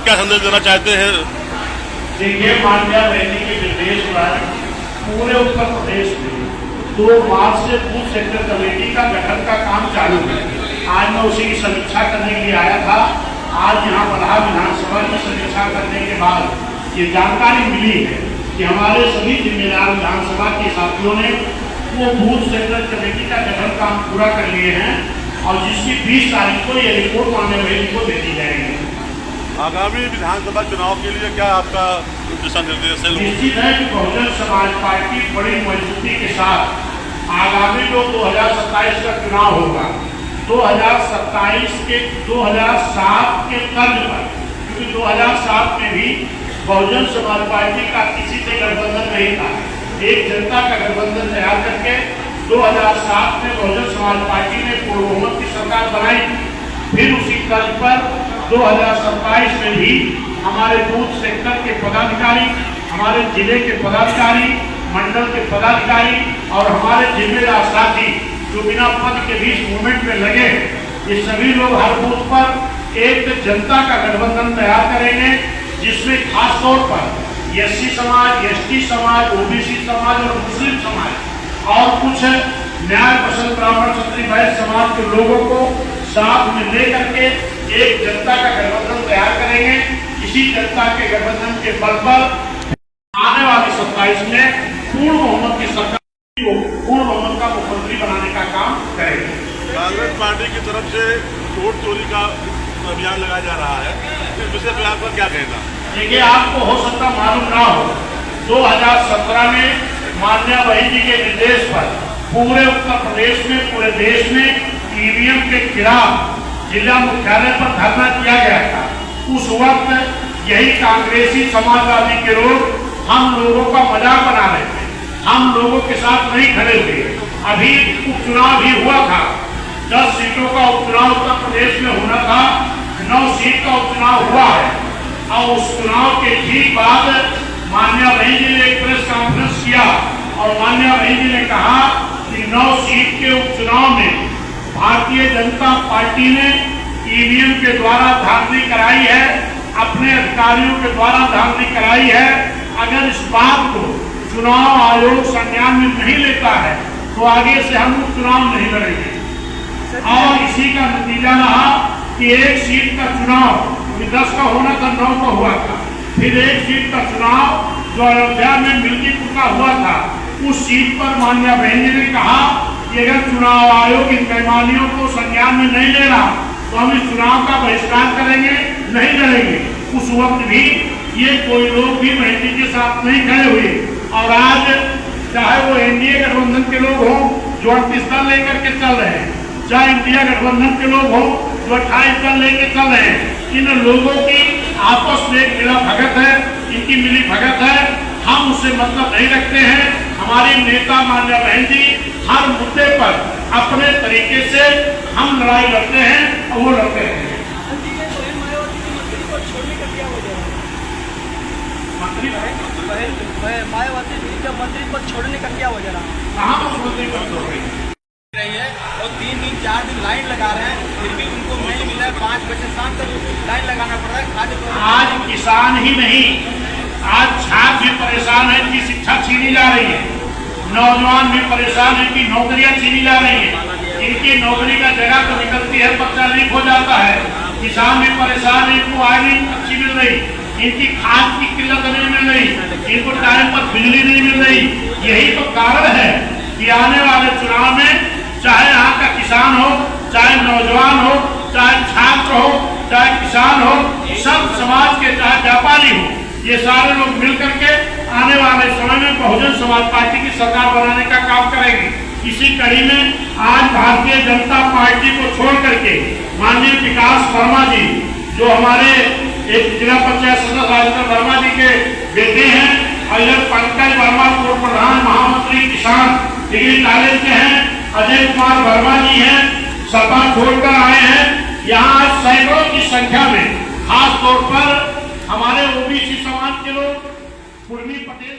क्या संदेश देना चाहते हैं? देखिए, माननीय रैली के निर्देश पर पूरे उत्तर प्रदेश में 2 मार्च से बूथ सेक्टर कमेटी का गठन का काम चालू है। आज मैं उसी की समीक्षा करने के लिए आया था। आज यहाँ बलहा विधानसभा की समीक्षा करने के बाद ये जानकारी मिली है कि हमारे सभी जिम्मेदार विधानसभा के साथियों ने वो बूथ सेक्टर कमेटी का गठन काम पूरा कर लिए हैं और जिसकी 20 तारीख को ये रिपोर्ट माननीय रैली को दे दी जाएगी। आगामी विधानसभा चुनाव के लिए क्या आपका दिशा निर्देश है? निश्चित है कि बहुजन समाज पार्टी बड़ी मजबूती के साथ आगामी जो 2027 का चुनाव होगा, 2027 के 2007 के तर्ज पर, क्योंकि 2007 में भी बहुजन समाज पार्टी का किसी से गठबंधन नहीं था। एक जनता का गठबंधन तैयार करके 2007 में बहुजन समाज पार्टी ने पूर्ण बहुमत की सरकार बनाई। फिर उसी तर्ज पर 2027 में भी हमारे बूथ सेक्टर के पदाधिकारी, हमारे जिले के पदाधिकारी, मंडल के पदाधिकारी और हमारे जिम्मेदार साथी जो बिना पद के भी मूवमेंट में लगे, ये सभी लोग हर बूथ पर एक जनता का गठबंधन तैयार करेंगे, जिसमें खास तौर पर एससी समाज, एसटी समाज, ओबीसी समाज और मुस्लिम समाज और कुछ न्याय पसंद ब्राह्मण क्षत्रिय वैश्य समाज के लोगों को साथ में लेकर के एक जनता का गठबंधन तैयार करेंगे। इसी जनता के गठबंधन के बल पर आने वाली 27 में पूर्ण बहुमत की सरकार को पूर्ण बहुमत का मुख्यमंत्री बनाने का काम करेंगे। कांग्रेस पार्टी की तरफ से वोट चोरी का अभियान लगाया जा रहा है, इस विषय पर आपका क्या कहना? देखिए, आपको हो सकता मालूम ना हो, 2017 में माननीय वही जी के निर्देश पर पूरे उत्तर प्रदेश में, पूरे देश में ईवीएम के खिलाफ जिला मुख्यालय पर धरना किया गया था। उस वक्त यही कांग्रेसी समाजवादी के लोग हम लोगों का मजाक बना रहे थे, हम लोगों के साथ नहीं खड़े हुए। अभी उपचुनाव भी हुआ था, 10 सीटों का उपचुनाव उत्तर प्रदेश में होना था, 9 सीट का उपचुनाव हुआ है और उस चुनाव के ठीक बाद माननीय वही जी ने एक प्रेस कॉन्फ्रेंस किया और माननीय वही जी ने कहा कि 9 सीट के उपचुनाव में भारतीय जनता पार्टी ने ईवीएम के द्वारा धांधली कराई है, अपने अधिकारियों के द्वारा धांधली कराई है। अगर इस बात को चुनाव आयोग संज्ञान में नहीं लेता है तो आगे से हम चुनाव नहीं लड़ेंगे। और इसी का नतीजा रहा कि एक सीट का चुनाव 10 का होना था, 9 का हुआ था। फिर एक सीट का चुनाव जो अयोध्या में मिल्कीपुर का हुआ था, उस सीट पर माननीय बहन जी ने कहा कि अगर चुनाव आयोग इन बेईमानियों को संज्ञान में नहीं ले रहा तो हम इस चुनाव का बहिष्कार करेंगे, नहीं लड़ेंगे। उस वक्त भी ये कोई लोग भी बहन जी के साथ नहीं खड़े हुए और आज चाहे वो एनडीए गठबंधन के लोग हों जो 38 दल लेकर के चल रहे हैं, चाहे इंडिया गठबंधन के लोग हों जो 28 दल लेकर चल रहे हैं, इन लोगों की आपस में एक मिला भगत है, इनकी मिली भगत है। हम उससे मतलब नहीं रखते हैं। हमारे नेता माननीय बहन जी हर मुद्दे पर अपने तरीके से हम लड़ाई लड़ते हैं और वो लड़ते हैं। मायावती जी मंत्री पद छोड़ने का क्या वजह रहा? कहाँ मुख्यमंत्री पद छोड़ रही है और 3-4 दिन लाइन लगा रहे हैं, फिर भी उनको नहीं मिला है। 5 बजे शाम तक लाइन लगाना पड़ रहा है। खाद्य आज किसान ही नहीं, आज छात्र भी परेशान है कि शिक्षा छीनी जा रही है, नौजवान भी परेशान है कि नौकरियां छीनी जा रही है, इनकी नौकरी का जगह तो निकलती है, पर्चा लीक हो जाता है। किसान भी परेशान है, इनको आय नहीं अच्छी मिल रही, इनकी खाद की किल्लत नहीं मिल रही, इनको टाइम पर बिजली नहीं मिल रही। यही तो कारण है कि आने वाले चुनाव में चाहे यहाँ का किसान हो, चाहे नौजवान हो, चाहे छात्र हो, चाहे किसान हो, सब समाज के, चाहे व्यापारी हो, ये सारे लोग मिलकर के आने वाले समय में बहुजन समाज पार्टी की सरकार बनाने का काम करेंगे। इसी कड़ी में आज भारतीय जनता पार्टी को छोड़ करके माननीय विकास वर्मा जी, जो हमारे एक जिला पंचायत सदस्य राजेंद्र वर्मा जी के बेटे हैं, और इधर पंकज वर्मा पूर्व प्रधान महामंत्री किसान डिग्री कॉलेज के हैं, अजय कुमार वर्मा जी हैं, सपा छोड़कर आए हैं। यहाँ सैकड़ों की संख्या में खास तौर पर हमारे ओबीसी समाज के लोग, कुर्मी पटेल